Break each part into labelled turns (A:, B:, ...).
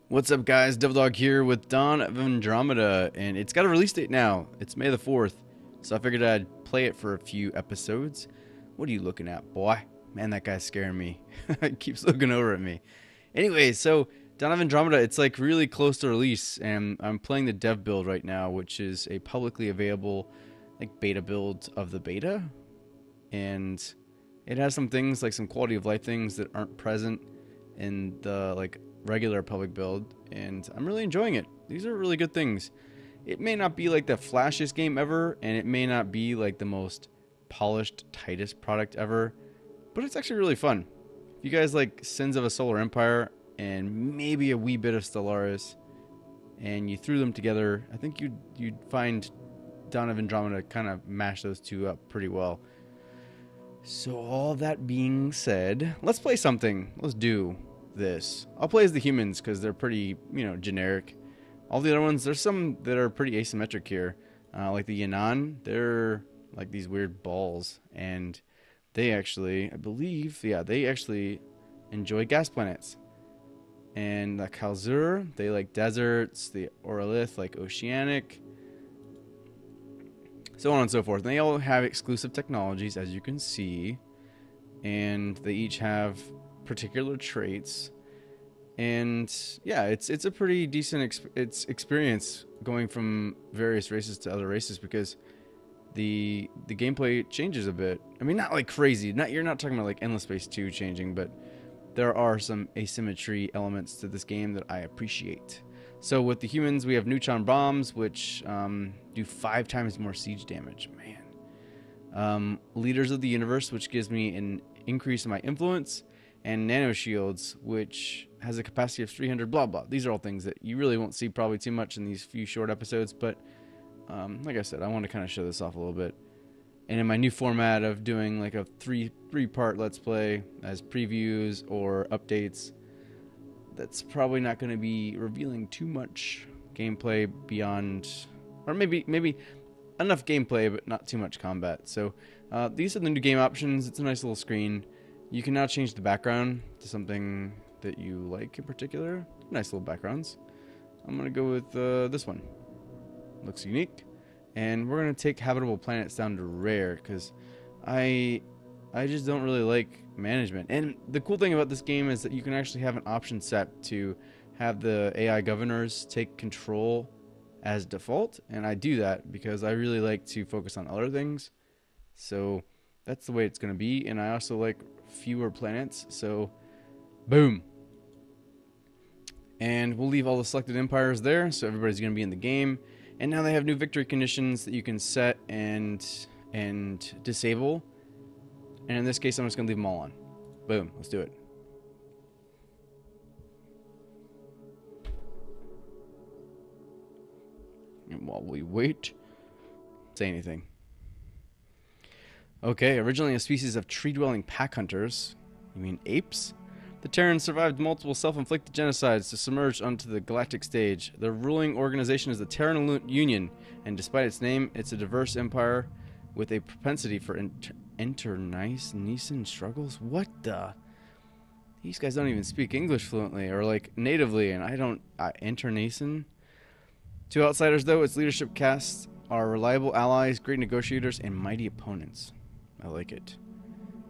A: What's up, guys? Devildog here with Dawn of Andromeda, and it's got a release date now. It's May the 4th, so I figured I'd play it for a few episodes. What are you looking at, boy? Man, that guy's scaring me. He keeps looking over at me. Anyway, so Dawn of Andromeda, it's like really close to release, and I'm playing the dev build right now, which is a publicly available like beta build of the beta, and it has some things like some quality of life things that aren't present in the like regular public build, and I'm really enjoying it. These are really good things. It may not be like the flashiest game ever, and it may not be like the most polished, tightest product ever, but it's actually really fun. If you guys like Sins of a Solar Empire and maybe a wee bit of Stellaris, and you threw them together, I think you'd find Dawn of Andromeda kind of mash those two up pretty well. So all that being said, let's play something. Let's do this. I'll play as the humans because they're pretty, generic. All the other ones, there's some that are pretty asymmetric here. Like the Yanaan, they're like these weird balls, and they actually, I believe, they actually enjoy gas planets. And the Kalzur, they like deserts. The Orlith, like oceanic. So on and so forth. And they all have exclusive technologies, as you can see. And they each have particular traits, and yeah, it's a pretty decent experience going from various races to other races, because the gameplay changes a bit. I mean, not like crazy. You're not talking about like Endless Space 2 changing, but there are some asymmetry elements to this game that I appreciate. So with the humans, we have neutron bombs, which do 5 times more siege damage. Man. Leaders of the universe, which gives me an increase in my influence, and nano shields, which has a capacity of 300 blah blah. These are all things that you really won't see probably too much in these few short episodes, but like I said, I want to kind of show this off a little bit. And in my new format of doing like a three-part let's play as previews or updates, that's probably not going to be revealing too much gameplay beyond, or maybe enough gameplay but not too much combat. So these are the new game options. It's a nice little screen. You can now change the background to something that you like in particular. Nice little backgrounds. I'm going to go with this one. Looks unique. And we're going to take habitable planets down to rare, because I just don't really like management. And the cool thing about this game is that you can actually have an option set to have the AI governors take control as default. And I do that because I really like to focus on other things. So that's the way it's going to be. And I also like fewer planets, so boom. And we'll leave all the selected empires there, so everybody's going to be in the game. And now they have new victory conditions that you can set and disable. And in this case, I'm just going to leave them all on. Boom, let's do it. And while we wait, say anything. Okay, originally a species of tree-dwelling pack hunters. You mean apes? The Terrans survived multiple self-inflicted genocides to submerge onto the galactic stage. Their ruling organization is the Terran Union, and despite its name, it's a diverse empire with a propensity for internecine struggles. What the? These guys don't even speak English fluently or like natively, and I don't. Internecine? To outsiders, though, its leadership casts are reliable allies, great negotiators, and mighty opponents. I like it.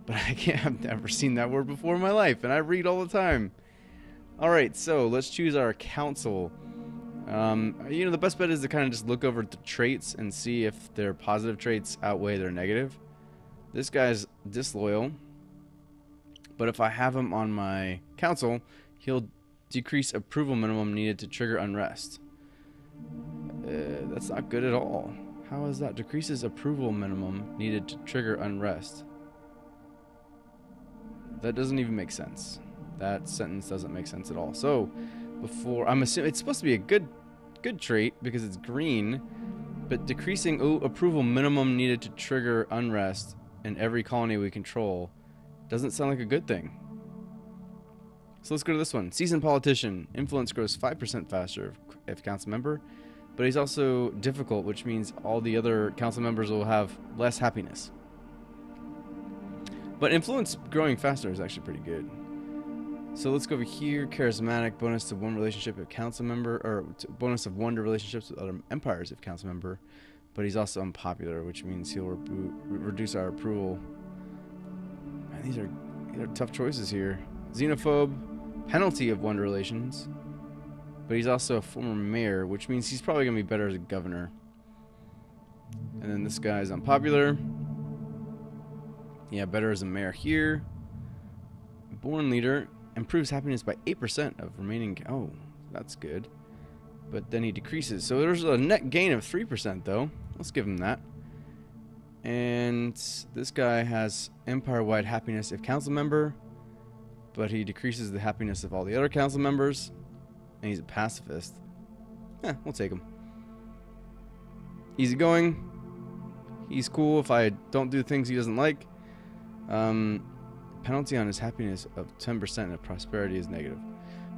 A: But I've never seen that word before in my life, and I read all the time. Alright, so let's choose our council. The best bet is to kind of just look over the traits and see if their positive traits outweigh their negative. This guy's disloyal, but if I have him on my council, he'll decrease approval minimum needed to trigger unrest. That's not good at all. How is that? Decreases approval minimum needed to trigger unrest. That doesn't even make sense. That sentence doesn't make sense at all. So, before, I'm assuming it's supposed to be a good trait because it's green, but decreasing approval minimum needed to trigger unrest in every colony we control doesn't sound like a good thing. So let's go to this one. Seasoned politician. Influence grows 5% faster if council member, but he's also difficult, which means all the other council members will have less happiness. But influence growing faster is actually pretty good. So let's go over here. Charismatic, bonus to one relationship if council member, or bonus of one to relationships with other empires if council member. But he's also unpopular, which means he'll reduce our approval. Man, these are tough choices here. Xenophobe, penalty of one to relations. But he's also a former mayor, which means he's probably going to be better as a governor. And then this guy's unpopular. Yeah, better as a mayor here. Born leader, improves happiness by 8% of remaining... Oh, that's good. But then he decreases. So there's a net gain of 3%, though. Let's give him that. And this guy has empire-wide happiness if council member, but he decreases the happiness of all the other council members. And he's a pacifist. Yeah, we'll take him. Easygoing. He's cool if I don't do things he doesn't like. Penalty on his happiness of 10% if prosperity is negative.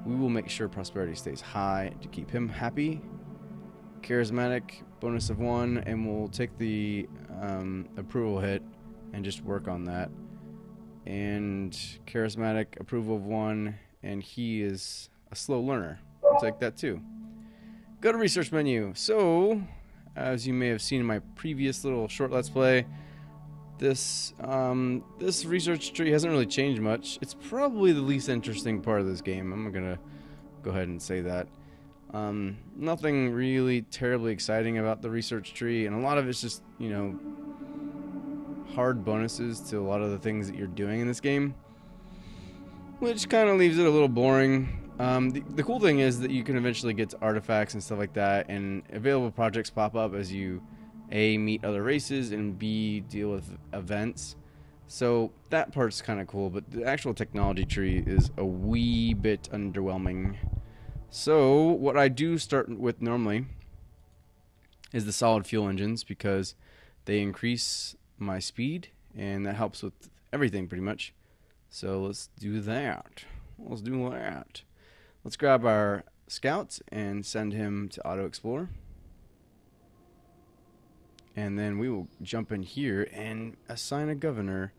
A: We will make sure prosperity stays high to keep him happy. Charismatic, bonus of 1, and we'll take the approval hit and just work on that. And charismatic, approval of 1, and he is a slow learner. I'll take that too. Go to research menu. So, as you may have seen in my previous little short let's play, this research tree hasn't really changed much. It's probably the least interesting part of this game. I'm gonna go ahead and say that. Nothing really terribly exciting about the research tree, and a lot of it's just, you know, hard bonuses to a lot of the things that you're doing in this game, which kind of leaves it a little boring. The cool thing is that you can eventually get to artifacts and stuff like that, and available projects pop up as you A, meet other races, and B, deal with events. So that part's kind of cool, but the actual technology tree is a wee bit underwhelming. So what I do start with normally is the solid fuel engines, because they increase my speed, and that helps with everything pretty much. So let's do that. Let's grab our scout and send him to auto explore. And then we will jump in here and assign a governor.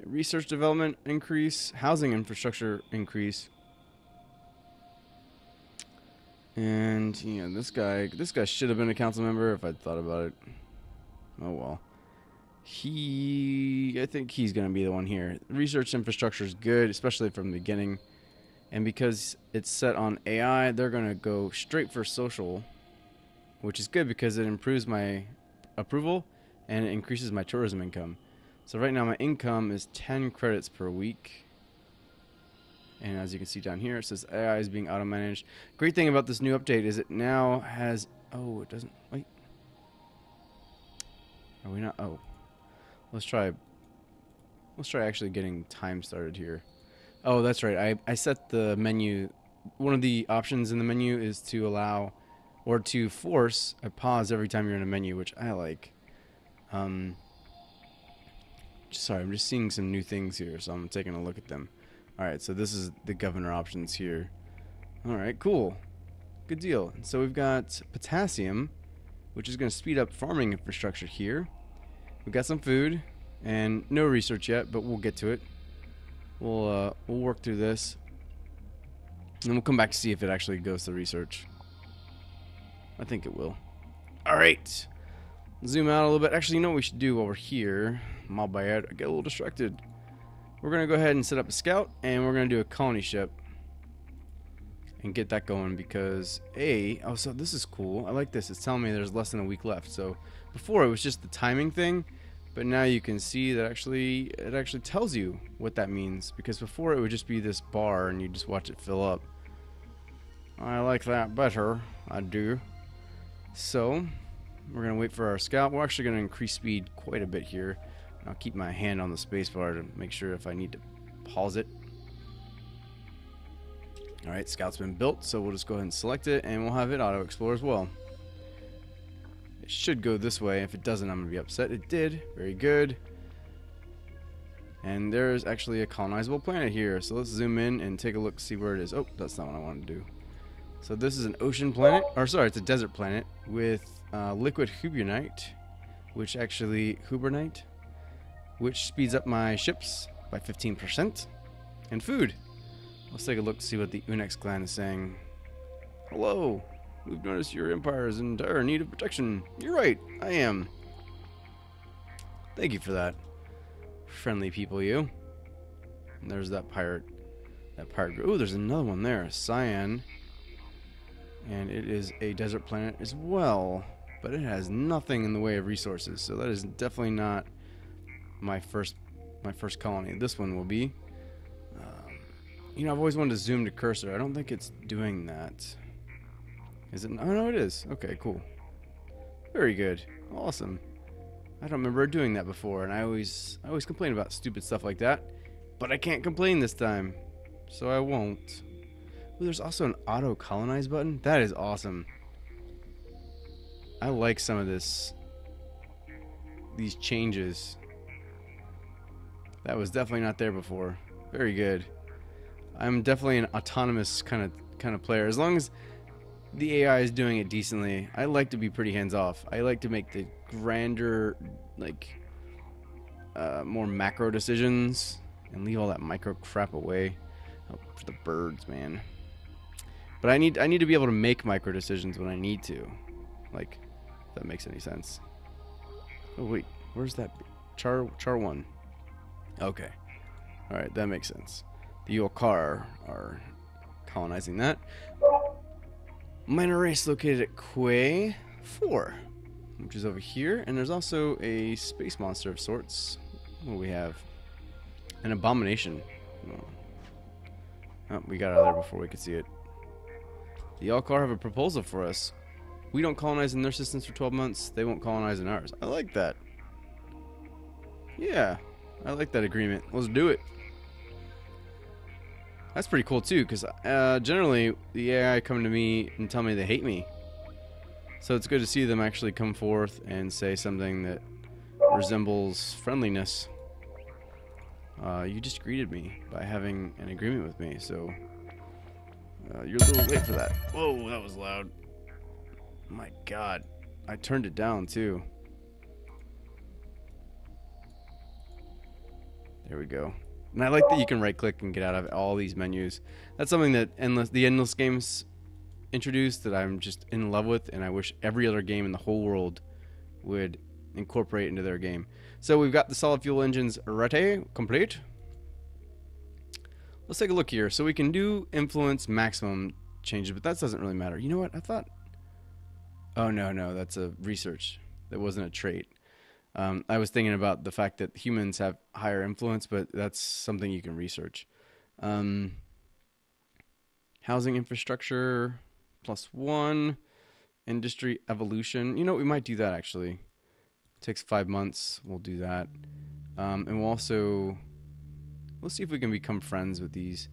A: Research development increase, housing infrastructure increase. And you know, this guy should have been a council member if I'd thought about it. Oh well. I think he's going to be the one here. Research infrastructure is good, especially from the beginning. And because it's set on AI, they're going to go straight for social, which is good because it improves my approval and it increases my tourism income. So right now my income is 10 credits per week. And as you can see down here, it says AI is being auto-managed. Great thing about this new update is it now has... Oh, it doesn't... Wait. Are we not... Oh. Let's try actually getting time started here. Oh, that's right. I set the menu. One of the options in the menu is to allow or to force a pause every time you're in a menu, which I like. Sorry, I'm just seeing some new things here, so I'm taking a look at them. Alright, so this is the governor options here. Alright, cool. Good deal. So we've got potassium, which is going to speed up farming infrastructure here. We've got some food, and no research yet, but we'll get to it. We'll work through this, and we'll come back to see if it actually goes to research. I think it will. Alright. Zoom out a little bit. Actually, you know what we should do over here? My bad. I get a little distracted. We're going to go ahead and set up a scout, and we're going to do a colony ship. And get that going because, oh, so this is cool. I like this. It's telling me there's less than a week left. So before it was just the timing thing, but now you can see that it actually tells you what that means, because before it would just be this bar and you just watch it fill up. I like that better. I do. So we're going to wait for our scout. We're actually going to increase speed quite a bit here. I'll keep my hand on the space bar to make sure if I need to pause it. Alright, scout's been built, so we'll just go ahead and select it, and we'll have it auto explore as well. It should go this way. If it doesn't, I'm going to be upset. It did. Very good. And there's actually a colonizable planet here. So let's zoom in and take a look, see where it is. Oh, that's not what I wanted to do. So this is an ocean planet. Or sorry, it's a desert planet with liquid hubernite, which speeds up my ships by 15%. And food. Let's take a look to see what the Unex clan is saying. Hello. We've noticed your empire is in dire need of protection. You're right. I am. Thank you for that. Friendly people, you. And there's that pirate. Oh, there's another one there. Cyan. And it is a desert planet as well. But it has nothing in the way of resources. So that is definitely not my first colony. This one will be. You know, I've always wanted to zoom to cursor. I don't think it's doing that. Is it? Oh, no, it is. Okay, cool. Very good. Awesome. I don't remember doing that before, and I always complain about stupid stuff like that. But I can't complain this time, so I won't. Ooh, there's also an auto colonize button. That is awesome. I like some of these changes. That was definitely not there before. Very good. I'm definitely an autonomous kind of player. As long as the AI is doing it decently, I like to be pretty hands-off. I like to make the grander, like, more macro decisions and leave all that micro crap away. Oh, for the birds, man. But I need to be able to make micro decisions when I need to. Like, if that makes any sense. Oh wait, where's that? Char 1. Okay. All right, that makes sense. The Yolkar are colonizing that. Minor race located at Quay 4, which is over here, and there's also a space monster of sorts. What do we have? An abomination. Oh, we got out of there before we could see it. The Yolkar have a proposal for us. We don't colonize in their systems for 12 months. They won't colonize in ours. I like that. Yeah, I like that agreement. Let's do it. That's pretty cool too, because generally the AI come to me and tell me they hate me. So it's good to see them actually come forth and say something that resembles friendliness. You just greeted me by having an agreement with me, so you're a little late for that. Whoa, that was loud. My God, I turned it down too. There we go. And I like that you can right-click and get out of all these menus. That's something that the Endless games introduced that I'm just in love with, and I wish every other game in the whole world would incorporate into their game. So we've got the solid fuel engines ready, complete. Let's take a look here. So we can do influence maximum changes, but that doesn't really matter. You know what? I thought... Oh, no, that's a research. That wasn't a trait. I was thinking about the fact that humans have higher influence, but that's something you can research. Housing infrastructure, +1. Industry evolution. You know, we might do that, actually. It takes 5 months. We'll do that. And we'll also... Let's see if we can become friends with these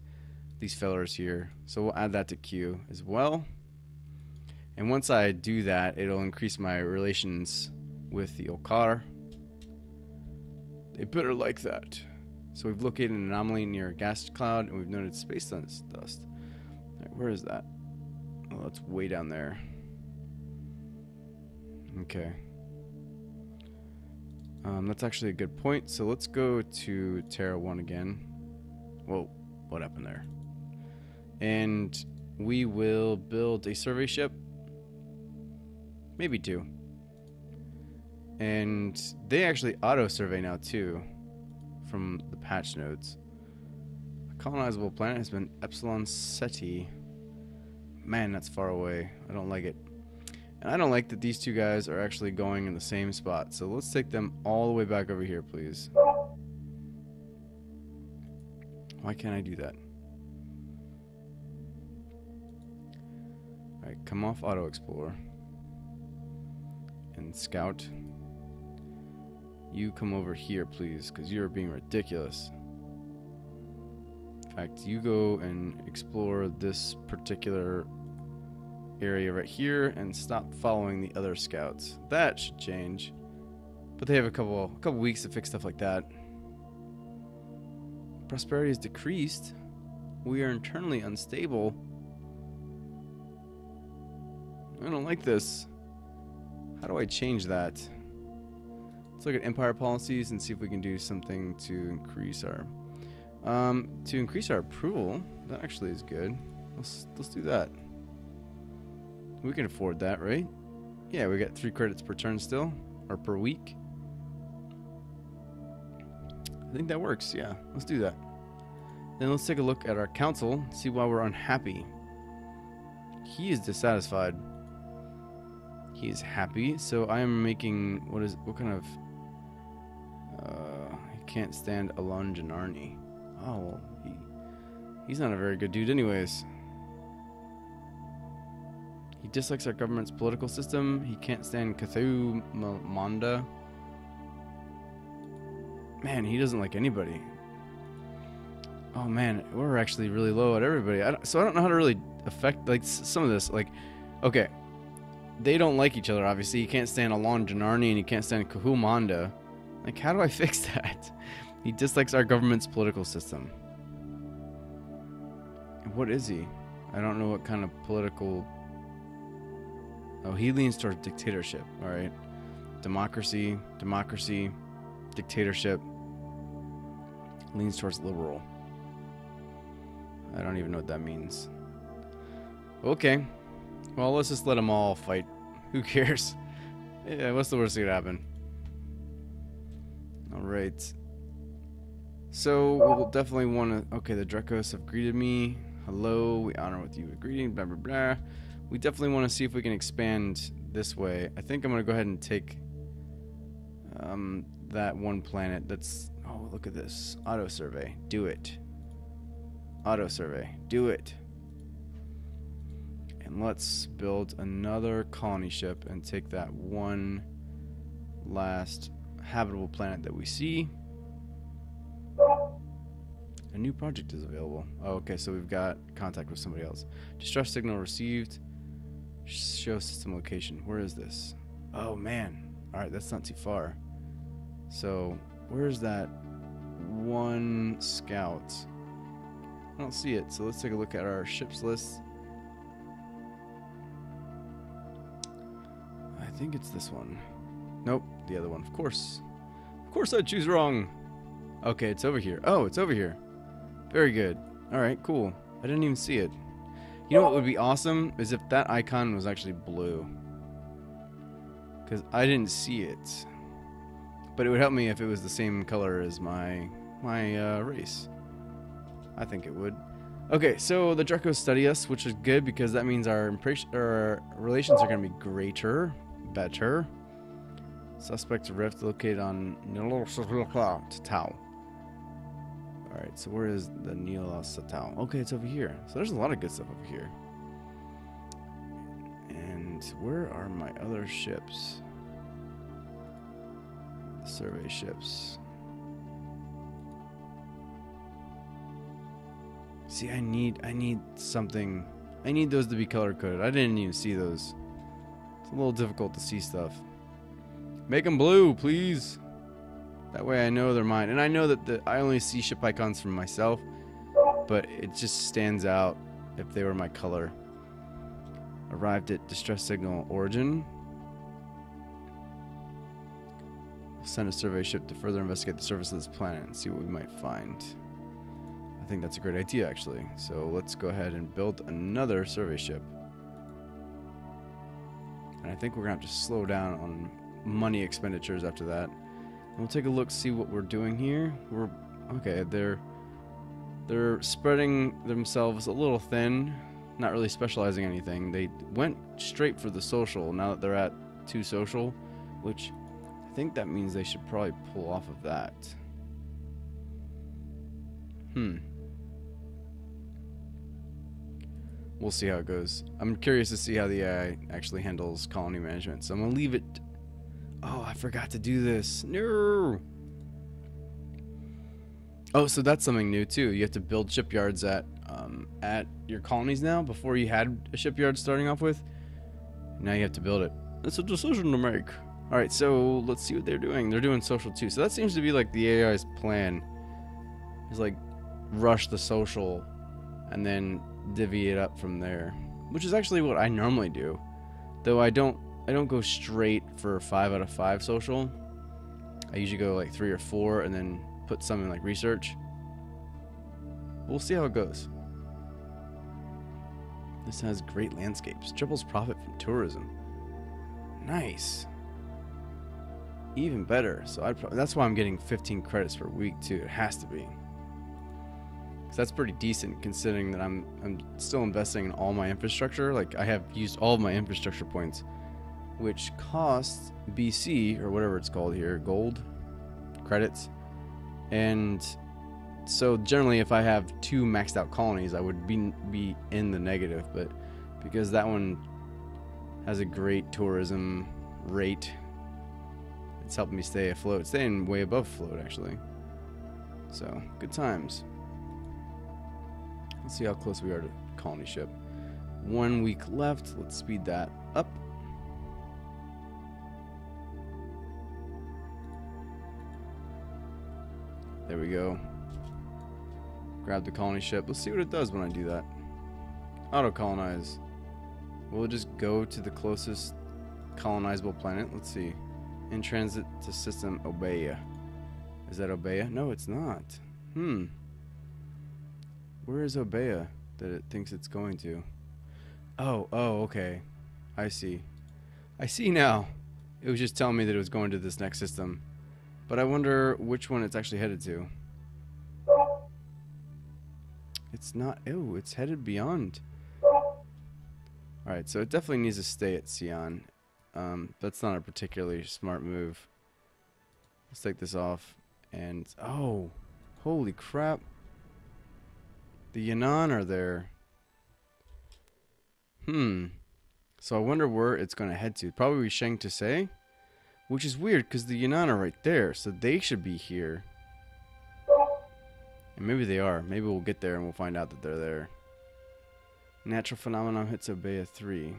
A: fellers here. So we'll add that to queue as well. And once I do that, it'll increase my relations with the Yolkar. They better like that. So we've located an anomaly near a gas cloud, and we've noted space dust. Right, where is that? Oh, that's way down there. Okay. That's actually a good point. So let's go to Terra 1 again. Whoa, what happened there? And we will build a survey ship. Maybe 2. And they actually auto-survey now too, from the patch notes. A colonizable planet has been Epsilon Ceti. Man, that's far away. I don't like it. And I don't like that these two guys are actually going in the same spot. So let's take them all the way back over here, please. Why can't I do that? Alright, come off auto-explore. And scout. You come over here, please, because you're being ridiculous. In fact, you go and explore this particular area right here and stop following the other scouts. That should change. But they have a couple weeks to fix stuff like that. Prosperity is decreased. We are internally unstable. I don't like this. How do I change that? Let's look at empire policies and see if we can do something to increase our To increase our approval, that actually is good. Let's do that. We can afford that, right? Yeah, we got 3 credits per turn still, or per week. I think that works. Yeah, let's do that. Then let's take a look at our council, see why we're unhappy. He is dissatisfied. He is happy. So I am making what kind of? He can't stand Alon Janarni. Oh, well, he's not a very good dude, anyways. He dislikes our government's political system. He can't stand Cthulhu Manda. Man, he doesn't like anybody. Oh man, we're actually really low at everybody. So I don't know how to really affect like some of this. Like, okay, they don't like each other. Obviously, he can't stand Alon Janarni and he can't stand Cthulhu Manda. Like, how do I fix that? He dislikes our government's political system. What is he? I don't know what kind of political. Oh, he leans towards dictatorship. All right, democracy, dictatorship. Leans towards liberal. I don't even know what that means. Okay. Well, let's just let them all fight. Who cares? Yeah, what's the worst that could happen? Alright. So, we'll definitely want to... Okay, the Drekos have greeted me. Hello, we honor with you a greeting, blah, blah, blah. We definitely want to see if we can expand this way. I think I'm going to go ahead and take that one planet that's... Oh, look at this. Auto survey. Do it. Auto survey. Do it. And let's build another colony ship and take that one last habitable planet that we see. A new project is available. Oh, okay, so we've got contact with somebody else. Distress signal received. Show system location. Where is this? Oh, man. Alright, that's not too far. So, where's that one scout? I don't see it, so let's take a look at our ships list. I think it's this one. Nope, the other one, of course. Of course I choose wrong. Okay, it's over here. Oh, it's over here. Very good. Alright, cool. I didn't even see it. You know what would be awesome? Is if that icon was actually blue. Because I didn't see it. But it would help me if it was the same color as my race. I think it would. Okay, so the Drekos study us, which is good because that means our relations are going to be greater, better. Suspect rift located on Tau. Alright, so where is the Satau? Okay, it's over here. So there's a lot of good stuff over here. And where are my other ships? The survey ships. See, I need something. I need those to be color coded. I didn't even see those. It's a little difficult to see stuff. Make them blue, please. That way I know they're mine. And I know that I only see ship icons from myself, but it just stands out if they were my color. Arrived at distress signal origin. We'll send a survey ship to further investigate the surface of this planet and see what we might find. I think that's a great idea, actually. So let's go ahead and build another survey ship. And I think we're going to have to slow down on money expenditures after that. And we'll take a look, see what we're doing here. Okay, they're spreading themselves a little thin, not really specializing anything. They went straight for the social now that they're at 2 social, which I think that means they should probably pull off of that. We'll see how it goes. I'm curious to see how the AI actually handles colony management. So I'm going to leave it. Oh, I forgot to do this. No. Oh, so that's something new too. You have to build shipyards at your colonies now. Before you had a shipyard starting off with. Now you have to build it. That's a decision to make. All right, so let's see what they're doing. They're doing social too. So that seems to be like the AI's plan. Is like rush the social and then divvy it up from there, which is actually what I normally do, though I don't go straight for 5 out of 5 social. I usually go like 3 or 4 and then put some in like research. We'll see how it goes. This has great landscapes. Triples profit from tourism. Nice. Even better. So that's why I'm getting 15 credits per week too. It has to be. So that's pretty decent considering that I'm still investing in all my infrastructure. Like I have used all of my infrastructure points, which costs BC or whatever it's called here, gold credits. And so generally if I have 2 maxed out colonies, I would be in the negative, but because that one has a great tourism rate, it's helping me stay afloat, staying way above float actually. So good times. Let's see how close we are to colony ship. 1 week left. Let's speed that up. There we go. Grab the colony ship. Let's see what it does when I do that. Auto colonize. We'll just go to the closest colonizable planet. Let's see. In transit to system Obeya. Is that Obeya? No, it's not. Where is Obeya that it thinks it's going to? Oh, okay. I see. I see now. It was just telling me that it was going to this next system. But I wonder which one it's actually headed to. It's not. Ew, it's headed beyond. Alright, so it definitely needs to stay at Sion. That's not a particularly smart move. Let's take this off. And, oh, holy crap. The Yan'an are there. So I wonder where it's going to head to. Probably Shang Tsei, which is weird because the Yan'an are right there, so they should be here. And maybe they are. Maybe we'll get there and we'll find out that they're there. Natural phenomenon hits Obeya 3.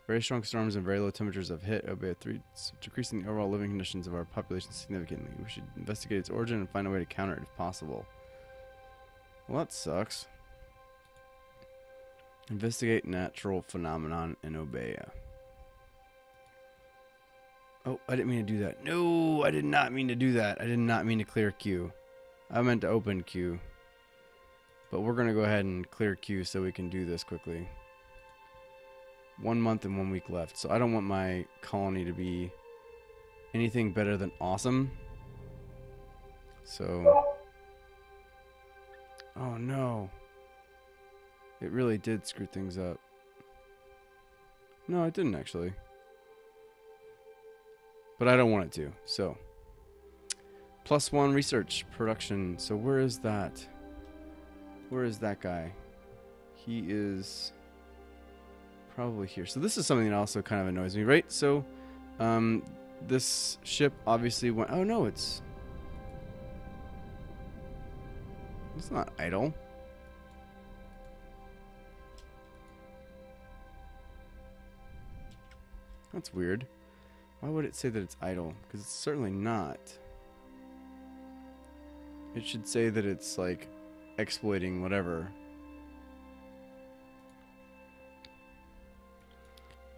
A: Very strong storms and very low temperatures have hit Obeya 3, decreasing the overall living conditions of our population significantly. We should investigate its origin and find a way to counter it if possible. Well, that sucks. Investigate natural phenomenon in Obeya. Oh, I didn't mean to do that. No, I did not mean to do that. I did not mean to clear queue. I meant to open queue. But we're going to go ahead and clear queue so we can do this quickly. 1 month and 1 week left. So I don't want my colony to be anything better than awesome. So... oh no. It really did screw things up. No, it didn't actually. But I don't want it to. So. +1 research production. So where is that? Where is that guy? He is probably here. So this is something that also kind of annoys me, right? So this ship obviously went... oh no, it's not idle. That's weird. Why would it say that it's idle? Because it's certainly not. It should say that it's like exploiting whatever.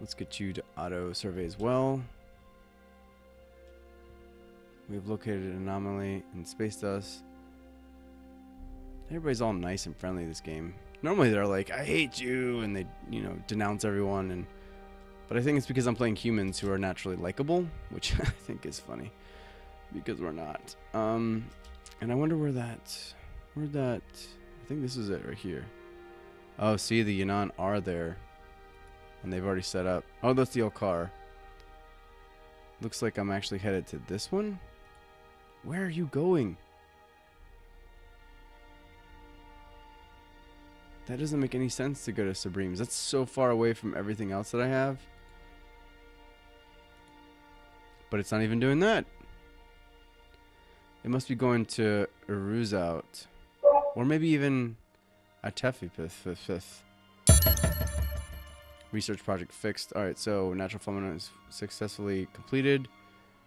A: Let's get you to auto survey as well. We've located an anomaly in space dust. Everybody's all nice and friendly this game. Normally they're like, I hate you, and they, you know, denounce everyone. But I think it's because I'm playing humans who are naturally likable, which I think is funny, because we're not. And I wonder where'd that, I think this is it right here. Oh, see, the Yan'an are there, and they've already set up. Oh, that's the old car. Looks like I'm actually headed to this one. Where are you going? That doesn't make any sense to go to Supremes. That's so far away from everything else that I have. But it's not even doing that. It must be going to Uruzat. Or maybe even Atefipith. Research project fixed. Alright, so natural phenomenon is successfully completed.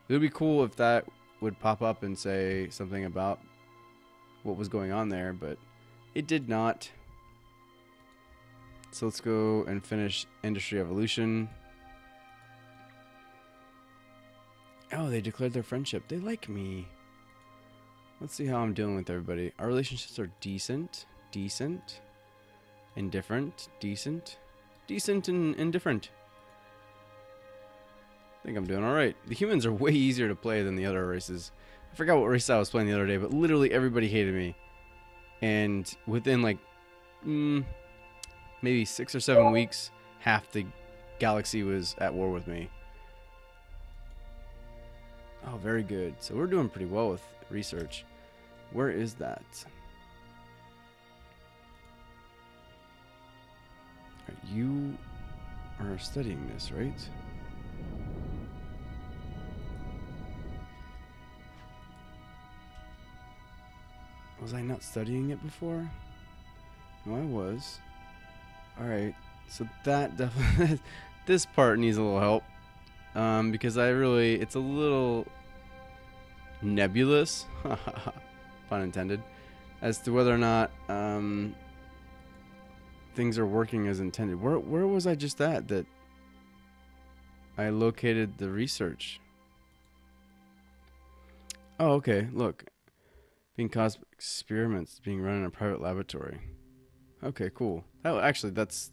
A: It would be cool if that would pop up and say something about what was going on there, but it did not. So let's go and finish Industry Evolution. Oh, they declared their friendship. They like me. Let's see how I'm doing with everybody. Our relationships are decent, decent, indifferent, decent, decent, and indifferent. I think I'm doing all right. The humans are way easier to play than the other races. I forgot what race I was playing the other day, but literally everybody hated me. And within like maybe 6 or 7 weeks, half the galaxy was at war with me. Oh, very good. So we're doing pretty well with research. Where is that? Right, you are studying this, right? Was I not studying it before? No, I was. Alright, so that definitely... this part needs a little help. Because it's a little nebulous, pun intended, as to whether or not things are working as intended. Where was I just at that I located the research? Oh, okay, look. Being caused experiments being run in a private laboratory. Okay, cool. Oh, actually, that's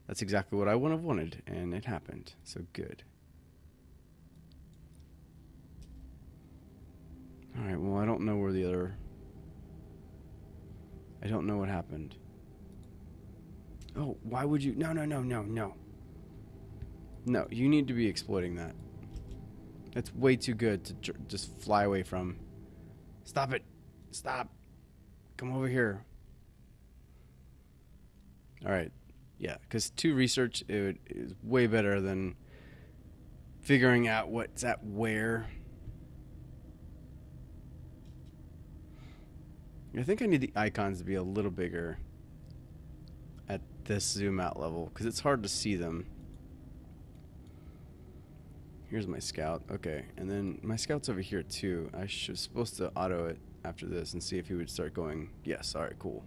A: exactly what I would have wanted, and it happened. So good. All right. Well, I don't know where the other. I don't know what happened. Oh, why would you? No, no, no, no, no. No, you need to be exploiting that. That's way too good to just fly away from. Stop it. Stop. Come over here. All right. Yeah, because 2 research is way better than figuring out what's at where. I think I need the icons to be a little bigger at this zoom out level because it's hard to see them. Here's my scout. Okay, and then my scout's over here too. I was supposed to auto it after this and see if he would start going. Yes, all right, cool.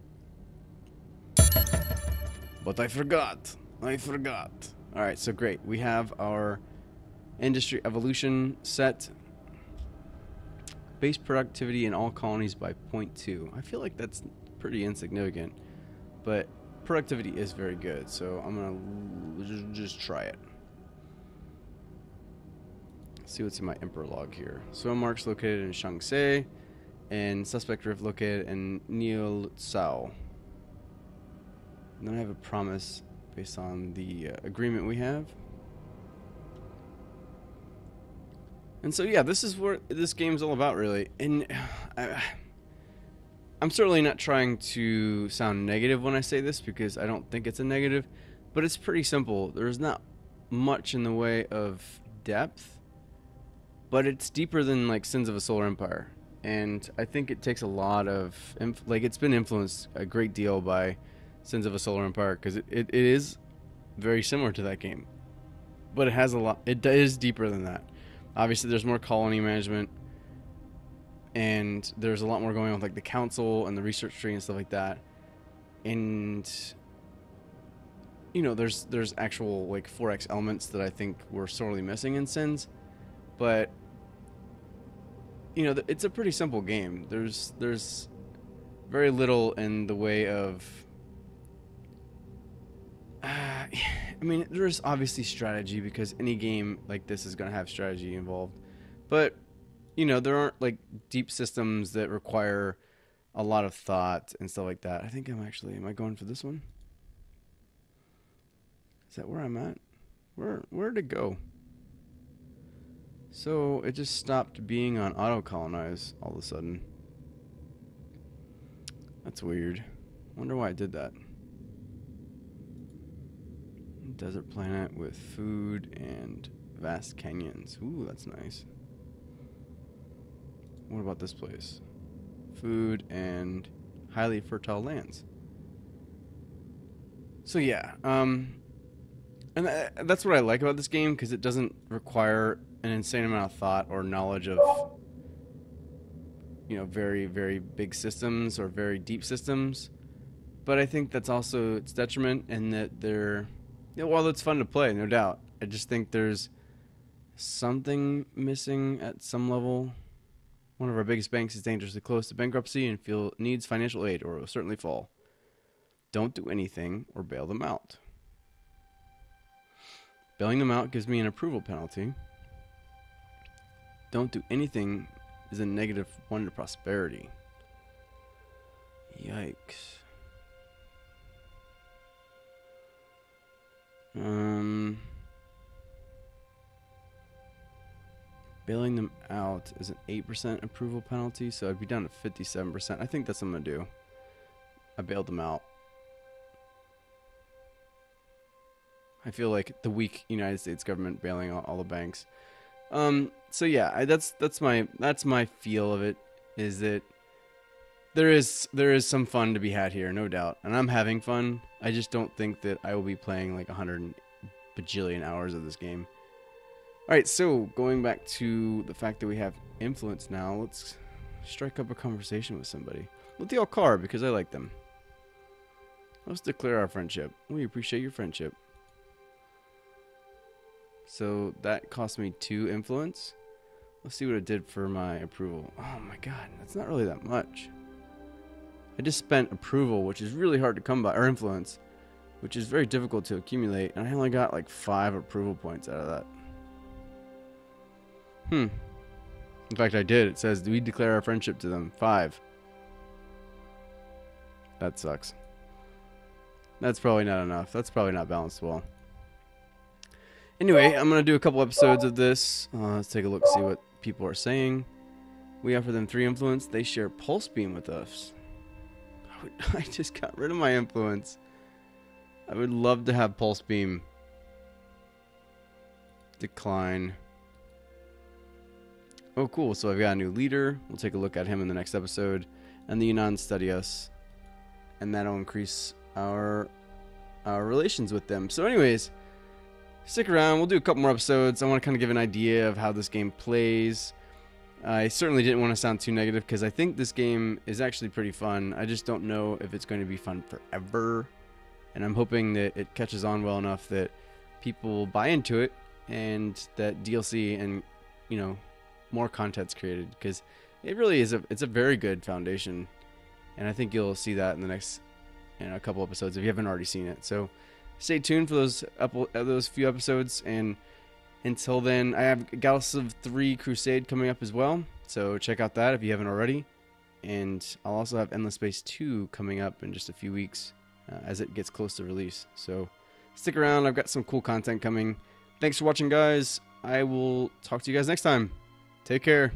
A: But I forgot. All right, so great. We have our industry evolution set. Base productivity in all colonies by 0.2. I feel like that's pretty insignificant, but productivity is very good, so I'm gonna just try it. Let's see what's in my Emperor log here. Swim marks located in Shaanxi, and suspect rift located in Niuzhou. And then I have a promise based on the agreement we have. And so, yeah, this is what this game's all about, really. And I'm certainly not trying to sound negative when I say this, because I don't think it's a negative. But it's pretty simple. There's not much in the way of depth, but it's deeper than, like, Sins of a Solar Empire. And I think it takes a lot of... it's been influenced a great deal by Sins of a Solar Empire, because it is very similar to that game. But it has a lot... It is deeper than that. Obviously, there's more colony management, and there's a lot more going on with, like, the council and the research tree and stuff like that. And, you know, there's actual, like, 4X elements that I think were sorely missing in Sins. But, you know, it's a pretty simple game. There's very little in the way of... I mean, there's obviously strategy, because any game like this is going to have strategy involved. But, you know, there aren't, like, deep systems that require a lot of thought and stuff like that. I think am I going for this one? Is that where I'm at? Where'd it go? So it just stopped being on auto-colonize all of a sudden. That's weird. Wonder why it did that. Desert planet with food and vast canyons. Ooh, that's nice. What about this place? Food and highly fertile lands. So yeah, and that's what I like about this game, because it doesn't require an insane amount of thought or knowledge of, you know, very, very big systems or very deep systems. But I think that's also its detriment, in that they're... Yeah, while it's fun to play, no doubt, I just think there's something missing at some level One of our biggest banks is dangerously close to bankruptcy and needs financial aid or will certainly fall. Don't do anything or bail them out. Bailing them out gives me an approval penalty. Don't do anything is a -1 to prosperity. Yikes. Bailing them out is an 8% approval penalty, so I'd be down to 57%. I think that's what I'm going to do. I bailed them out. I feel like the weak United States government bailing out all the banks. So yeah, that's my feel of it, is that there is some fun to be had here, no doubt, and I'm having fun. I just don't think that I will be playing like 100 bajillion hours of this game. All right, so going back to the fact that we have influence now, let's strike up a conversation with somebody. With the Alcar, because I like them. Let's declare our friendship. We appreciate your friendship. So that cost me 2 influence. Let's see what it did for my approval. Oh my god, that's not really that much. I just spent approval, which is really hard to come by, or influence, which is very difficult to accumulate, and I only got like 5 approval points out of that. In fact, I did. It says, do we declare our friendship to them? 5. That sucks. That's probably not enough. That's probably not balanced well. Anyway, I'm going to do a couple episodes of this. Let's take a look, see what people are saying. We offer them 3 influence. They share Pulse Beam with us. I just got rid of my influence. I would love to have Pulse Beam. Decline. Oh, cool. So I've got a new leader. We'll take a look at him in the next episode. And the Yunnan study us. And that'll increase our relations with them. So anyways, stick around. We'll do a couple more episodes. I want to kind of give an idea of how this game plays. I certainly didn't want to sound too negative because I think this game is actually pretty fun. I just don't know if it's going to be fun forever. And I'm hoping that it catches on well enough that people buy into it and that DLC and, you know, more content's created, because it really is it's a very good foundation, and I think you'll see that in the next a couple episodes if you haven't already seen it. So stay tuned for those few episodes, and until then, I have Gallus of 3 Crusade coming up as well, so check out that if you haven't already. And I'll also have Endless Space 2 coming up in just a few weeks as it gets close to release. So stick around. I've got some cool content coming. Thanks for watching, guys. I will talk to you guys next time. Take care.